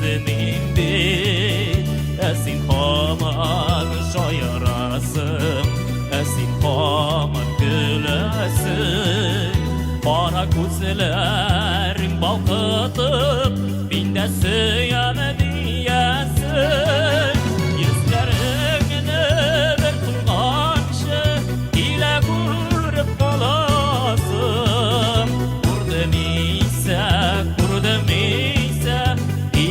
yüzünün bir esin hamar şayarasım esin hamar gülesin Kara kuzlerim balkıtıp binde sıyamedi yesin Yüzlerini bir kullanışı ile kurup kalasın Kurdum ise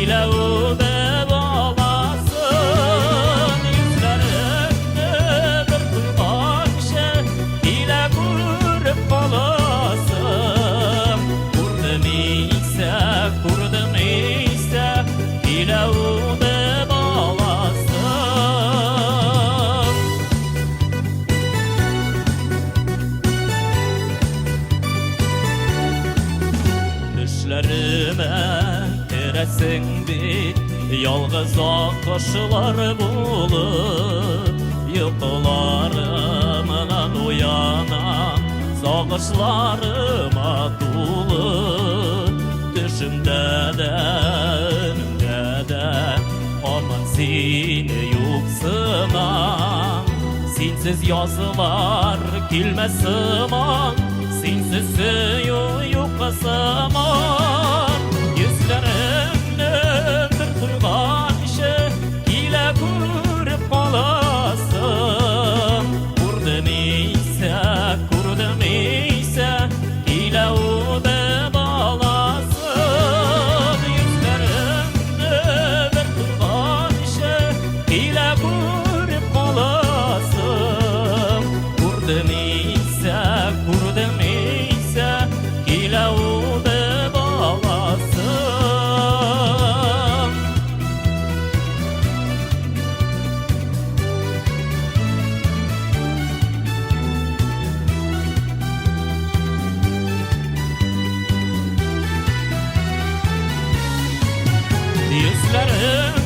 ile ude balasın Yüzlerini bir kullanışı ile kurup kalasın Kurdum ise ile ude balasın Düşlerime giresin bit Yalğız akışlar bulup Yıkılarımdan uyanan Sağışlarıma dolu Düşümde de önümde de Aman seni yoksıman Sensiz yazılar kilmez sıman Sensiz suyu yok saman Yüzlerimde bir turgan işe ile kurup kalasın Kurdum ise ile ude balasın Yüzlerimde bir turgan işe ile kurup kalasın Kurdum ise ile ude balasın Yüzlerim